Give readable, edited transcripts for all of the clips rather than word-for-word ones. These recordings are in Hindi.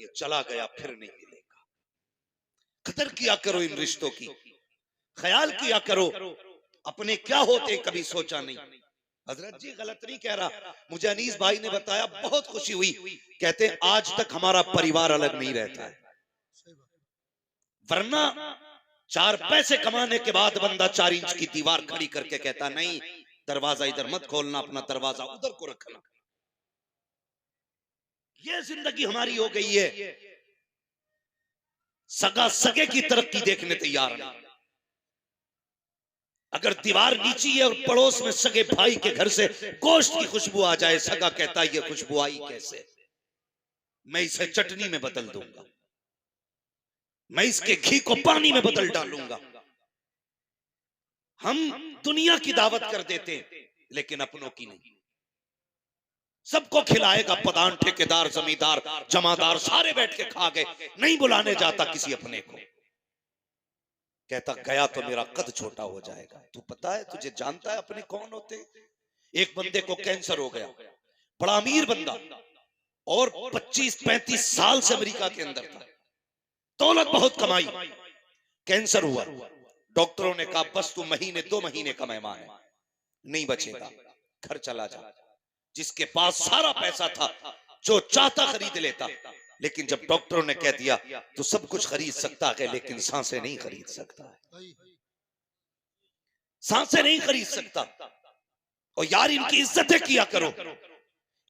ये चला गया फिर नहीं मिलेगा। कदर किया करो इन रिश्तों की, ख्याल किया करो, अपने क्या होते कभी सोचा नहीं। हजरत जी गलत नहीं कह रहा, मुझे अनीस भाई ने बताया, बहुत खुशी हुई। कहते हैं आज तक हमारा परिवार अलग नहीं रहता है, वरना 4 पैसे कमाने के बाद बंदा 4 इंच की दीवार खड़ी करके कहता नहीं दरवाजा इधर मत खोलना, अपना दरवाजा उधर को रखना। ये जिंदगी हमारी हो गई है, सगा सगे की तरक्की देखने तैयार नहीं। अगर दीवार नीची है और पड़ोस में सगे भाई के घर से गोश्त की खुशबू आ जाए, सगा कहता है ये खुशबू आई कैसे, मैं इसे चटनी में बदल दूंगा, मैं इसके घी को पानी में बदल डालूंगा। हम दुनिया की दावत कर देते हैं लेकिन अपनों की नहीं। सबको खिलाएगा प्रधान, ठेकेदार, जमींदार, जमादार, सारे बैठ के खा गए, नहीं बुलाने जाता किसी अपने को। कहता गया तो मेरा कद छोटा हो जाएगा। तू पता है, तुझे जानता है अपने कौन होते? एक बंदे को कैंसर हो गया, बड़ा अमीर बंदा, और 25-35 साल से अमेरिका के अंदर था, दौलत बहुत कमाई, कैंसर हुआ। डॉक्टरों ने कहा बस तू 2 महीने का मेहमान है, नहीं बचेगा, घर चला जा। जिसके पास सारा पैसा था, जो चाहता खरीद लेता, लेकिन जब डॉक्टरों ने कह दिया तो सब कुछ खरीद सकता है लेकिन सांसें नहीं खरीद सकता है, सांसें नहीं खरीद सकता। और यार इनकी इज्जतें किया करो,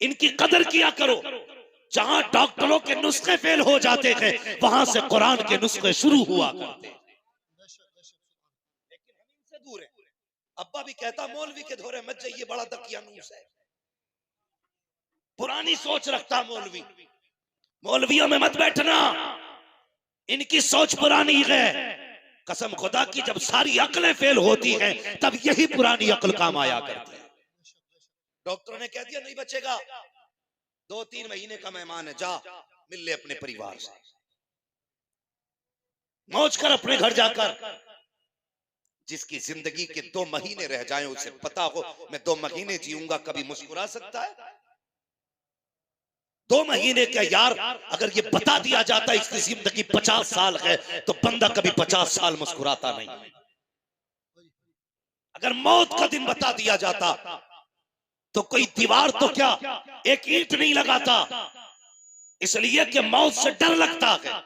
इनकी कदर किया करो। जहां डॉक्टरों के नुस्खे फेल हो जाते हैं वहां से कुरान के नुस्खे शुरू हुआ करते, लेकिन हम इनसे दूर हैं। अब्बा भी कहता मौलवी के धोरे मत जाइए, बड़ा दकियानूस है, पुरानी सोच रखता मौलवी, मौलवियों में मत बैठना, इनकी सोच पुरानी है। कसम खुदा की जब सारी अकलें फेल होती हैं तब यही पुरानी अकल काम आया करती है। डॉक्टरों ने कह दिया नहीं बचेगा, 2-3 महीने का मेहमान है, जा मिल ले अपने परिवार से, मौज कर अपने घर जाकर। जिसकी जिंदगी के 2 महीने रह जाएं उसे पता हो मैं 2 महीने जीऊंगा, कभी मुस्कुरा सकता है? 2 महीने का यार अगर ये बता दिया जाता इसकी जिंदगी 50 साल है तो बंदा कभी 50 साल मुस्कुराता नहीं। अगर मौत का दिन बता दिया जाता तो कोई दीवार तो क्या एक ईंट नहीं लगाता, इसलिए कि मौत से डर लगता है।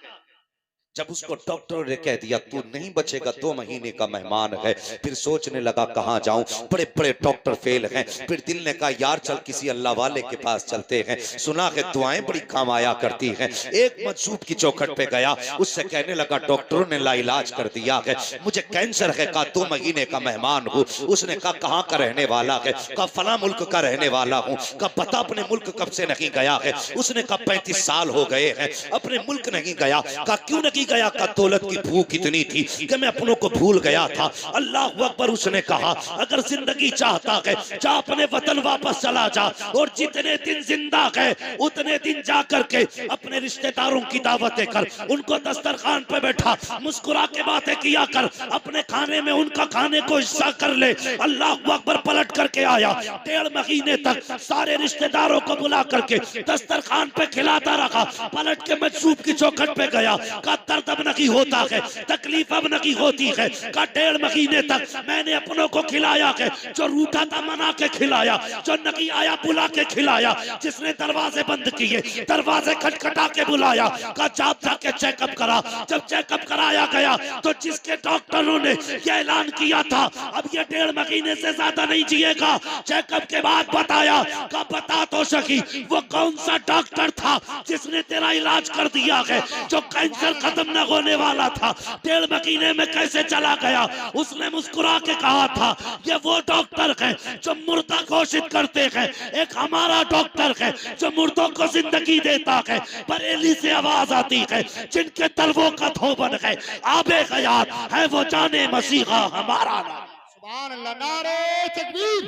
जब उसको डॉक्टर ने कह दिया तू नहीं बचेगा, 2 महीने का मेहमान है, फिर सोचने लगा कहां जाऊं, बड़े बड़े डॉक्टर फेल हैं। फिर दिल ने कहा यार चल किसी अल्लाह वाले के पास चलते हैं, सुना है दुआएं बड़ी काम आया करती हैं। एक मजसूब की चौखट पे गया, उससे कहने लगा डॉक्टरों ने लाइलाज कर दिया है, मुझे कैंसर है। कहा 2 महीने का मेहमान हूँ। उसने कहा कहाँ का रहने वाला है? कहा फला मुल्क का रहने वाला हूँ। कहा पता अपने मुल्क कब से नहीं गया है? उसने कहा 35 साल हो गए हैं अपने मुल्क नहीं गया। कहा क्यों नहीं गया? का दौलत की भूख इतनी थी कि मैं अपनों को भूल गया था। अल्लाह अकबर। उसने कहा अगर जिंदगी चाहता है जा अपने वतन वापस चला जा, और जितने दिन जिंदा है उतने दिन जा करके अपने रिश्तेदारों की दावतें कर, उनको दस्तरखान पे बैठा मुस्कुरा के बातें किया कर, अपने खाने में उनका खाने को हिस्सा कर ले। अल्लाह अकबर। पलट करके आया, 1.5 महीने तक सारे रिश्तेदारों को बुला करके दस्तरखान पे खिलाता रखा। पलट के मजसूब की चौखट पे गया, का दर्द अब नहीं होता है, तकलीफ अब नहीं होती है। का 1.5 महीने तक मैंने अपनों को खिलाया है, जो रूठा था मना के खिलाया, जो नहीं आया बुला के खिलाया, जिसने दरवाजे बंद किए दरवाजे खटखटा के बुलाया। का जाप जाके चेकअप करा, जब चेकअप कराया गया तो जिसके डॉक्टरों ने यह ऐलान किया था अब ये 1.5 महीने से ज्यादा नहीं जिएगा, चेकअप के बाद बताया का बता तो सकी वो कौन सा डॉक्टर था जिसने तेरा इलाज कर दिया है, जो कैंसर खत्म न होने वाला था 1.5 महीने में कैसे चला गया? उसने मुस्कुरा के कहा था ये वो डॉक्टर है जो मुर्दा घोषित करते हैं, एक हमारा डॉक्टर है जो मुर्दों को जिंदगी देता है। बरेली से आवाज आती है जिनके तलवों का धोबन है, आबे हयात है वो जाने मसीहा हमारा नाम। सुभान अल्लाह। नारे तकबीर,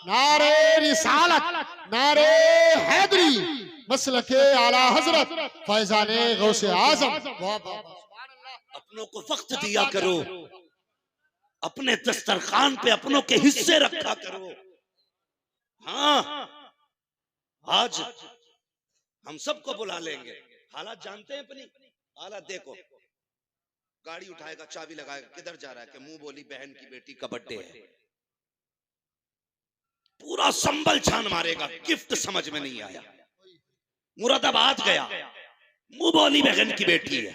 नारे रिसालत, नारे हैदरी, मसलके आला हजरत फैजाने गौसे आजम। अपनों को वक्त दिया करो, अपने दस्तरखान पे अपनों के हिस्से रखा करो। हाँ आज हम सबको बुला लेंगे, हालात जानते हैं अपनी हालात। देखो गाड़ी उठाएगा, चाबी लगाएगा, किधर जा रहा है कि मुंह बोली बहन की बेटी का बर्थडे है, पूरा संबल छान मारेगा, गिफ्ट समझ में नहीं आया। मुरादाबाद गया, मुंह बोली बहन की बेटी है।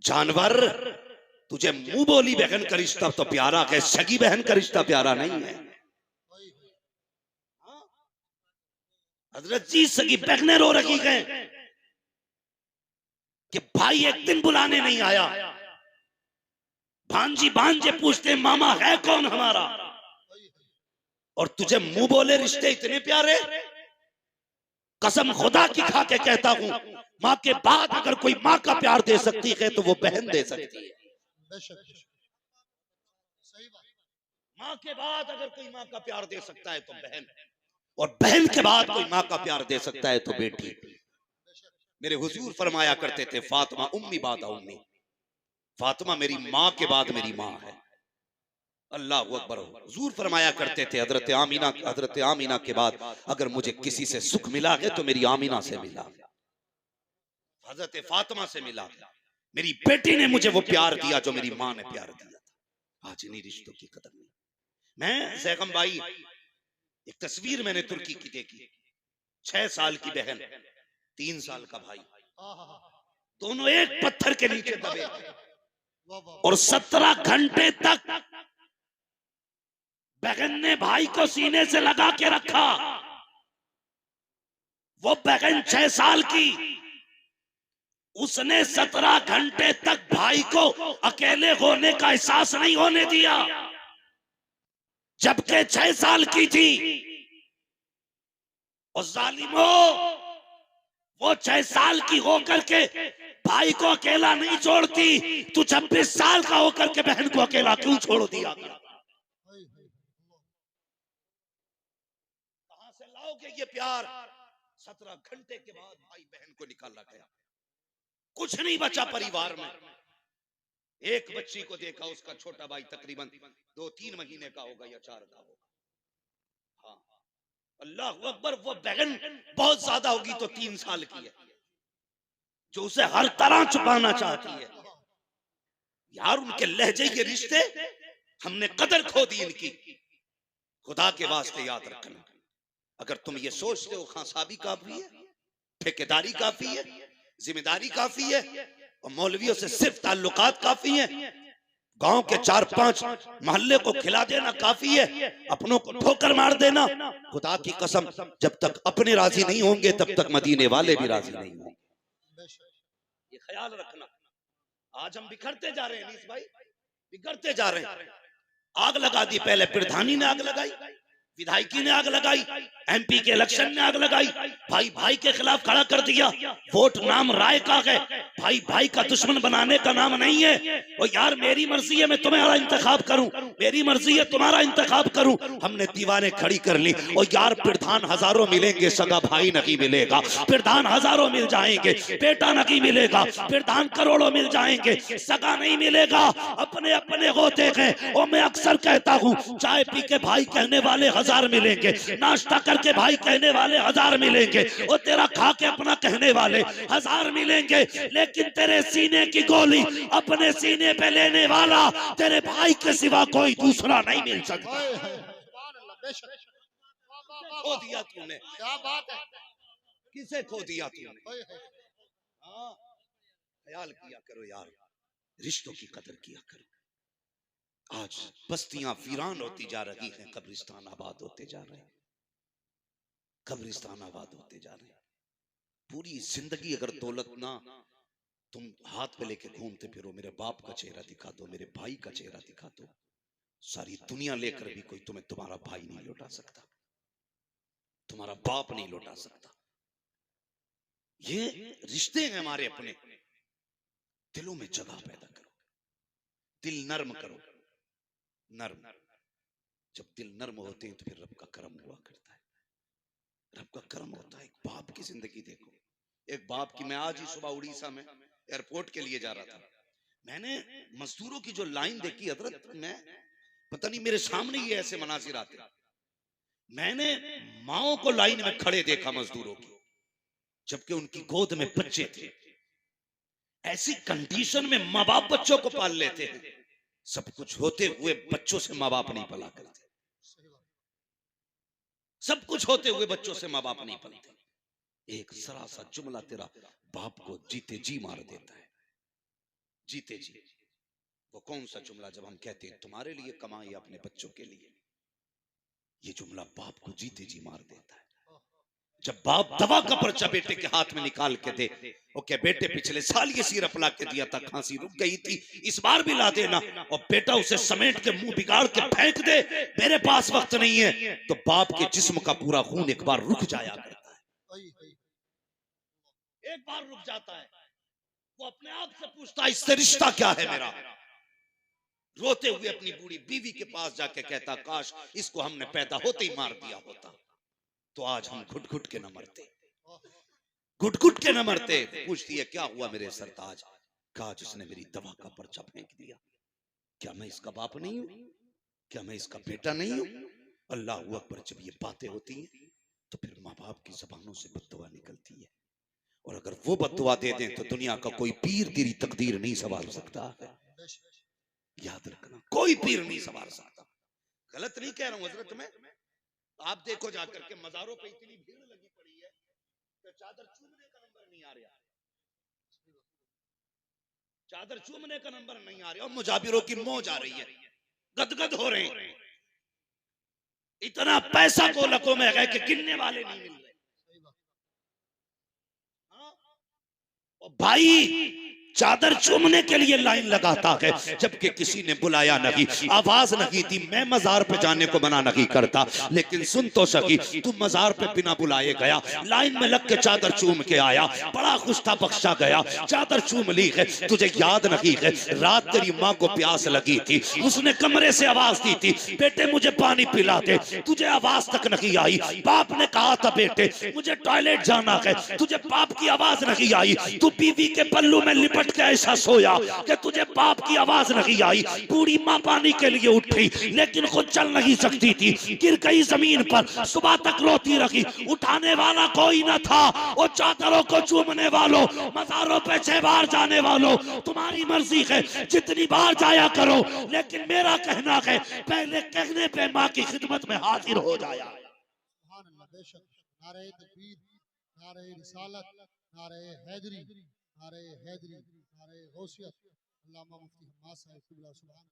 जानवर, तुझे मुंह बोली बहन का रिश्ता तो प्यारा है, सगी बहन का रिश्ता प्यारा नहीं है। हजरत जी सगी बहनें रो रही हैं कि भाई एक दिन बुलाने नहीं आया। भांजी भांजे पूछते मामा है कौन हमारा, और तुझे मुंह बोले रिश्ते इतने प्यारे। कसम खुदा की खा के कहता हूं, माँ के बाद अगर कोई माँ का प्यार दे सकती है तो वो बहन दे सकती है। माँ के बाद अगर कोई माँ का प्यार दे सकता है तो बहन, और बहन के बाद कोई माँ का प्यार दे सकता है तो बेटी। मेरे हुजूर फरमाया करते थे, फातिमा उम्मी बादा उम्मी, फातिमा मेरी माँ के बाद मेरी माँ है। अल्लाह अकबर। हुजूर फरमाया करते थे, हजरत आमीना के बाद अगर मुझे किसी से सुख मिला है तो मेरी आमीना से मिला, हजरत फातिमा से मिला। मेरी बेटी ने मुझे वो प्यार दिया जो मेरी माँ ने प्यार दिया था। आज इन्हीं रिश्तों की कदर नहीं। मैं जैगम भाई, एक तस्वीर मैंने तुर्की की देखी, 6 साल की बहन, 3 साल का भाई, दोनों एक पत्थर के नीचे दबे और 17 घंटे तक बहन ने भाई को सीने से लगा के रखा। वो बहन 6 साल की, उसने 17 घंटे तक भाई को अकेले होने का एहसास नहीं होने दिया, जबकि 6 साल की थी। और जालिमो, वो 6 साल की होकर के भाई को अकेला नहीं छोड़ती, तू 26 साल का होकर के बहन को अकेला क्यों छोड़ दिया? कहां से लाओगे ये प्यार? 17 घंटे के बाद भाई बहन को निकाला गया, कुछ नहीं बचा परिवार में। एक बच्ची को देखा, उसका छोटा भाई तकरीबन 2-3 महीने का होगा या 4 का होगा। हाँ, अल्लाह अकबर। वो बहन बहुत ज्यादा होगी तो 3 साल की है, जो उसे हर तरह छुपाना चाहती है। यार उनके लहजे के रिश्ते, हमने कदर खो दी इनकी। खुदा के वास्ते याद रखना, अगर तुम ये सोचते हो खांसाबी काफी है, ठेकेदारी काफी है, जिम्मेदारी काफी है और मौलवियों से सिर्फ ताल्लुकात काफी है, गांव के 4-5 मोहल्ले को खिला देना काफी है, अपनों को ठोकर मार देना, खुदा की कसम जब तक अपने राजी नहीं होंगे तब तक मदीने वाले भी राजी नहीं होंगे। ये ख्याल रखना। आज हम बिखरते जा रहे हैं नीस भाई, बिखरते जा रहे हैं। आग लगा दी, पहले प्रधानी ने आग लगाई, विधायकी ने आग लगाई, एमपी के इलेक्शन ने आग लगाई, भाई भाई के खिलाफ खड़ा कर दिया। वोट नाम राय का है, भाई भाई का दुश्मन बनाने का नाम नहीं है। और यार मेरी मर्जी है मैं तुम्हारा इंतखाब करूं, मेरी मर्जी है तुम्हारा इंतखाब करूं। हमने दीवारें खड़ी कर ली। और यार प्रधान हजारों मिलेंगे, सगा भाई नहीं मिलेगा। प्रधान हजारों मिल जाएंगे, बेटा नहीं मिलेगा। प्रधान करोड़ों मिल जाएंगे, सगा नहीं मिलेगा। अपने अपने होते हैं। और मैं अक्सर कहता हूं, चाय पी के भाई कहने वाले 1000 मिलेंगे, नाश्ता करके भाई कहने वाले 1000 मिलेंगे, और तेरा खा के अपना कहने वाले 1000 मिलेंगे, लेकिन तेरे सीने की गोली अपने सीने पे लेने वाला तेरे भाई के सिवा कोई दूसरा नहीं मिल सकता। खो दिया तूने, क्या बात है, किसे खो दिया तूने? हाँ, ख्याल किया करो यार, रिश्तों की कदर किया करो। आज बस्तियां वीरान होती जा रही हैं, कब्रिस्तान आबाद होते जा रहे हैं, कब्रिस्तान आबाद होते जा रहे हैं। पूरी जिंदगी अगर दौलत ना तुम हाथ पे लेके घूमते फिरो, मेरे बाप का चेहरा दिखा दो, मेरे भाई का चेहरा दिखा दो, सारी दुनिया लेकर भी कोई तुम्हें तुम्हारा भाई नहीं लौटा सकता, तुम्हारा बाप नहीं लौटा सकता। ये रिश्ते हैं हमारे अपने। दिलों में जगह पैदा करो, दिल नर्म करो। नर्म, जब दिल नर्म होते हैं तो फिर रब का करम हुआ करता है, रब का करम होता है। एक बाप की जिंदगी देखो, एक बाप की। मैं आज ही सुबह उड़ीसा में एयरपोर्ट के लिए जा रहा था, मैंने मजदूरों की जो लाइन देखी हजरत, मैं पता नहीं मेरे सामने ही ऐसे मनाजिर आते। मैंने माओ को लाइन में खड़े देखा मजदूरों की, जबकि उनकी गोद में बच्चे थे। ऐसी कंडीशन में माँ बाप बच्चों को पाल लेते हैं। सब कुछ होते हुए बच्चों से माँ बाप नहीं पला करते। सब कुछ होते हुए बच्चों से माँ बाप नहीं पलते। एक जरा सा जुमला तेरा बाप को जीते जी मार देता है। जीते जी। वो कौन सा जुमला जब हम कहते हैं तुम्हारे लिए कमाई अपने बच्चों के लिए, ये जुमला बाप को जीते जी मार देता है। जब बाप दवा का पर्चा बेटे के हाथ में निकाल के दे, ओके बेटे पिछले साल ये सिरप ला के दिया था, खांसी रुक गई थी, इस बार भी ला देना, और बेटा उसे समेट के मुंह बिगाड़ के फेंक दे, मेरे पास वक्त नहीं है, तो बाप के जिस्म का पूरा खून एक बार रुक जाया करता है। एक बार रुक जाता है। वो अपने आप से पूछता है इससे रिश्ता क्या है मेरा। रोते हुए अपनी बूढ़ी बीवी के पास जाके कहता काश इसको हमने पैदा होते ही मार दिया होता, तो आज हम घुट घुट के न मरते, घुट घुट के न मरते। पूछती है क्या हुआ मेरे सरताज? कहा जिसने मेरी दवा का पर्चा फेंक दिया। क्या मैं इसका बाप नहीं हूं? क्या मैं इसका बेटा नहीं हूं? अल्लाह अकबर। जब ये बातें होती हैं तो फिर माँ बाप की जबानों से बद्दुआ निकलती है, और अगर वो बद्दुआ दे दें तो दुनिया का कोई पीर तेरी तकदीर नहीं संभाल सकता है। याद रखना, कोई पीर नहीं संभाल सकता। गलत नहीं कह रहा हूं हजरत मैं। आप देखो जाकर के मजारों पे इतनी भीड़ लगी पड़ी है कि चादर चूमने का नंबर नहीं आ रहा, चादर चूमने का नंबर नहीं आ रहा, और मुजाबिरों की मौज आ रही है, गदगद हो रहे हैं। इतना पैसा गोलकों में है कि गिनने वाले नहीं मिल रहे। भाई चादर चूमने के लिए लाइन लगाता है, जबकि किसी ने बुलाया नहीं, आवाज नहीं दी। मैं मजार पे जाने को मना नहीं करता, लेकिन सुन तो सकी, तू मजार पे बिना बुलाए गया, लाइन में लग के चादर चूम के आया, बड़ा खुश था, बख्शा गया, चादर चूम ली है। तुझे याद नहीं है रात तेरी माँ को प्यास लगी थी, उसने कमरे से आवाज दी थी बेटे मुझे पानी पिला दे, तुझे आवाज तक नहीं आई। बाप ने कहा था बेटे मुझे टॉयलेट जाना है, तुझे बाप की आवाज नहीं आई। तू बीवी के पल्लू में लिपट के ऐसा सोया कि तुझे बाप की आवाज नहीं आई। बूढ़ी माँ पानी के लिए उठी लेकिन खुद चल नहीं सकती थी, गिर गई जमीन पर, सुबह तक रोती रही, उठाने वाला कोई न था। वो चादरों को चूमने वालों, मज़ारों पे 6 बार जाने वालों, तुम्हारी मर्जी है जितनी बार जाया करो, लेकिन मेरा कहना है पहले कहने पे माँ की खिदमत में हाजिर हो जाया। नारे तकबीर, नारे रिसालत, नारे हैदरी, नारे हैदरी, नारे गौसियत। अल्लामा मुफ्ती हम्माद साहब क़िबला सुभान।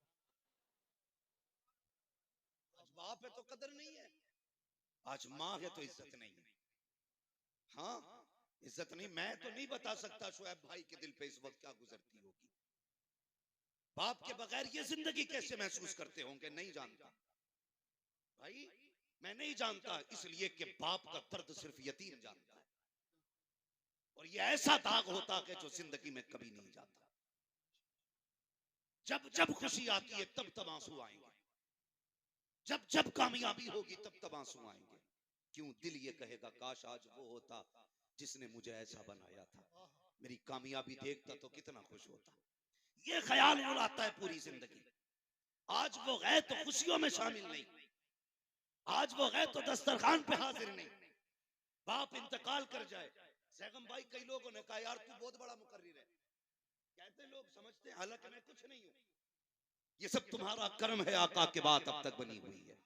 आज बाप है तो कदर नहीं है, आज माँ है तो इज्जत नहीं है। हाँ इज्जत नहीं। मैं तो नहीं बता सकता शुएब भाई के दिल पे इस वक्त क्या गुजरती होगी। बाप के बगैर ये जिंदगी कैसे महसूस करते होंगे, नहीं जानता भाई, मैं नहीं जानता। इसलिए कि बाप का दर्द सिर्फ यतीम जानता है, और ये ऐसा दाग होता है जो जिंदगी में कभी नहीं जाता। जब जब खुशी आती है तब तब आंसू आएंगे, जब जब कामयाबी होगी तब तब आंसू आएंगे। क्यों? दिल ये कहेगा काश आज वो होता जिसने मुझे ऐसा बनाया था, मेरी कामयाबी देखता तो कितना खुश होता। ये ख्याल उड़ाता है पूरी जिंदगी। आज वो गए तो खुशियों में शामिल नहीं, आज वो गए तो दस्तरखान पे हाजिर नहीं। बाप इंतकाल कर जाए, सैगम भाई कई लोगों ने कहा यार तू बहुत बड़ा मुकर्रिर है, कहते लोग समझते हैं हालांकि मैं कुछ नहीं हूं, ये सब तुम्हारा कर्म है, आका के बाद अब तक बनी हुई है,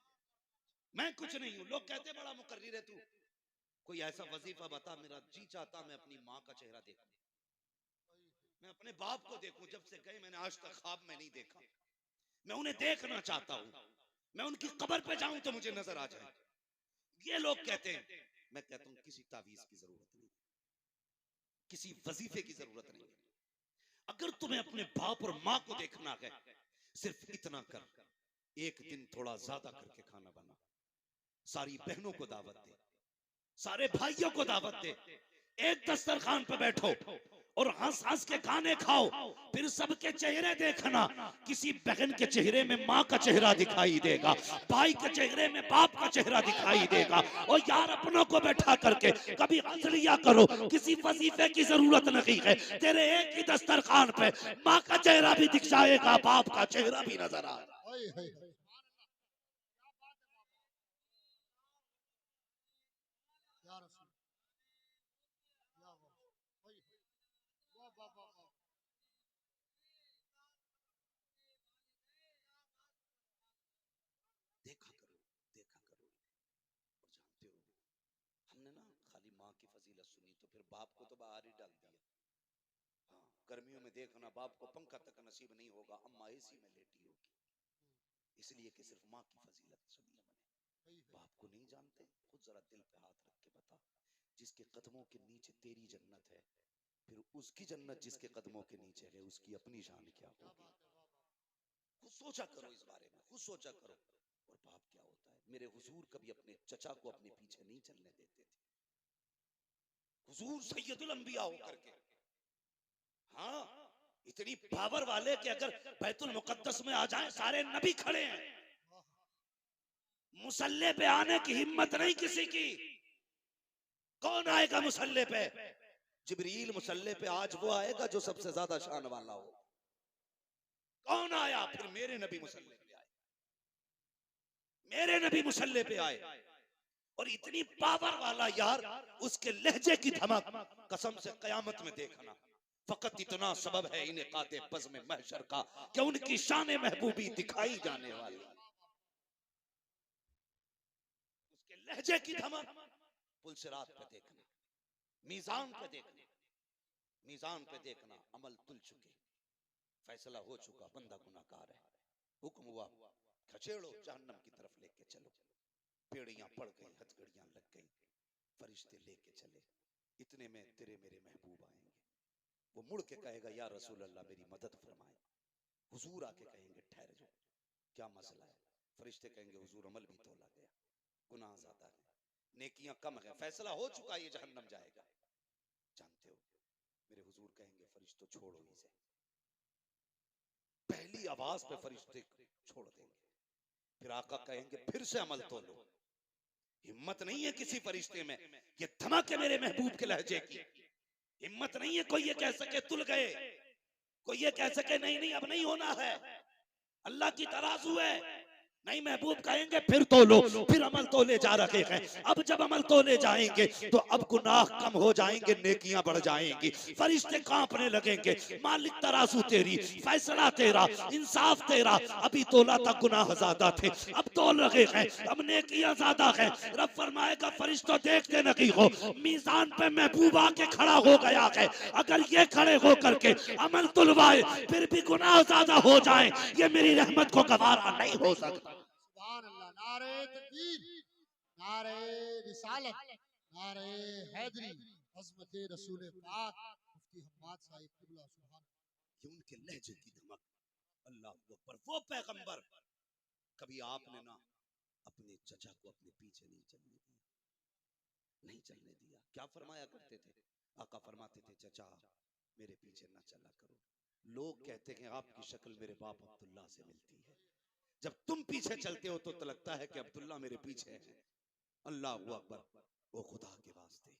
मैं कुछ नहीं हूं। लोग कहते बड़ा मुकर्रिर है तू, कोई ऐसा वजीफा बता, मेरा जी चाहता मैं अपनी माँ का चेहरा देखूं, मैं अपने बाप को देखूं। जब से गए मैंने आज तक ख्वाब में नहीं देखा, मैं उन्हें देखना चाहता हूं, मैं उनकी कब्र पे जाऊं तो मुझे नजर आ जाए। ये लोग कहते हैं, मैं कहता हूं किसी तावीज की जरूरत नहीं, किसी वजीफे की जरूरत नहीं। अगर तुम्हें अपने बाप और माँ को देखना है, सिर्फ इतना कर, एक दिन थोड़ा ज्यादा करके खाना बना, सारी बहनों को दावत दे, सारे भाइयों को दावत दे, एक दस्तरखान पे बैठो और हंस हंस के खाने खाओ। फिर सबके चेहरे देखना, किसी बहन के चेहरे में माँ का चेहरा दिखाई देगा, भाई के चेहरे में बाप का चेहरा दिखाई देगा। और यार अपनों को बैठा करके कभी हंस लिया करो, किसी वजीफे की जरूरत नहीं है। तेरे एक ही दस्तरखान पे माँ का चेहरा भी दिख जाएगा, बाप का चेहरा भी नजर आएगा। फजीलत सुनी तो फिर बाप को तो बाहर ही डाल दिया। हाँ, गर्मियों में देखना बाप को पंखा तक नसीब नहीं होगा, अम्मा एसी में लेटी होगी, इसलिए कि सिर्फ माँ की फजीलत सुनी हमने। बाप को नहीं जानते? खुद जरा दिल पे हाथ रख के बता, जिसके कदमों के नीचे तेरी जन्नत है, फिर उसकी जन्नत जिसके कदमों के नीचे है, उसकी अपनी शान क्या होगी? खुद सोचा करो इस बारे में, खुद सोचा करो। और बाप क्या होता है? मेरे हुजूर कभी अपने चचा को अपने पीछे नहीं चलने देते थे। हुजूर सैयदुल अंबिया होकर के, हाँ, इतनी पावर वाले कि अगर बैतुल मुकद्दस में आ जाएं सारे नबी खड़े हैं, मुसल्ले पे आने की हिम्मत नहीं किसी की। कौन आएगा मुसल्ले पे? जिब्रील मुसल्ले पे आज वो आएगा जो सबसे ज्यादा शान वाला हो। कौन आया? फिर मेरे नबी मुसल्ले पे आए, मेरे नबी मुसल्ले पे आए। और इतनी पावर वाला यार, उसके लहजे की धमक कसम से कयामत में देखना। फकत इतना सबब है इन्हें काते बज़ में महशर का कि उनकी शान महबूबी दिखाई जाने वाली। उसके लहजे की धमक पुलसिरात पे देखना, मीजान पे देखना, मीजान पे देखना। अमल तुल चुके, फैसला हो चुका, बंदा गुनाहगार है। हुक्म हुआ खचेड़ो, जहन्नम की तरफ लेके चलो। पेड़ियां पड़ गई, हथकड़ियां लग गई, फरिश्ते लेके चले। इतने में तेरे मेरे महबूब आएंगे। वो मुड़ के कहेगा या रसूल अल्लाह मेरी मदद फरमाए। हुजूर आके कहेंगे ठहर जाओ, क्या मसला है? फरिश्ते कहेंगे हुजूर अमल भी तोला गया, गुनाह ज्यादा है, नेकियां कम है, फैसला हो चुका, ये जहन्नम जाएगा। जानते हो मेरे हुजूर कहेंगे फरिश्तों छोड़ो इसे। पहली आवाज पे फरिश्ते छोड़ देंगे। फिर आका कहेंगे फिर से अमल तोलो। हिम्मत नहीं है किसी फरिश्ते में, ये धमक है मेरे महबूब के लहजे की। हिम्मत नहीं है कोई ये कह सके तुल गए, कोई ये कह सके नहीं नहीं अब नहीं होना है, अल्लाह की तराजू है। नहीं, महबूब कहेंगे फिर तोलो। फिर अमल तोले जा रखे हैं। अब जब अमल तोले जाएंगे तो अब गुनाह कम हो जाएंगे, नेकियां बढ़ जाएंगी। फरिश्ते कांपने लगेंगे, मालिक तराजू तेरी, फैसला तेरा, इंसाफ तेरा। अभी तोला तक गुनाह ज्यादा थे, अब तोल रखे हैं, अब नेकियां ज्यादा हैं। रब फरमाएगा फरिश्तों देखते नहीं हो, मीजान पे महबूब आके खड़ा हो गया है। अगर ये खड़े हो करके अमल तुलवाए फिर भी गुनाह ज्यादा हो जाए, ये मेरी रहमत को गवारा नहीं हो सकता। सुभान अल्लाह। नारे तकबीर, नारे रिसालत, नारे हैदरी, अज़मत रसूल पाक मुफ्ती हम्माद साहिब किबला। सुभान ये उनके लहजे की धमक। अल्लाह अकबर। वो पैगंबर, कभी आपने ना अपने चचा को अपने पीछे नहीं चलने दिया, नहीं चलने दिया। क्या फरमाया करते थे? आका फरमाते थे चचा मेरे पीछे ना चला करो, लोग कहते हैं आपकी शक्ल मेरे बाप अब्दुल्ला से मिलती है। जब तुम पीछे चलते हो तो लगता है कि अब्दुल्ला मेरे पीछे है। अल्लाह अकबर। वो खुदा के वास्ते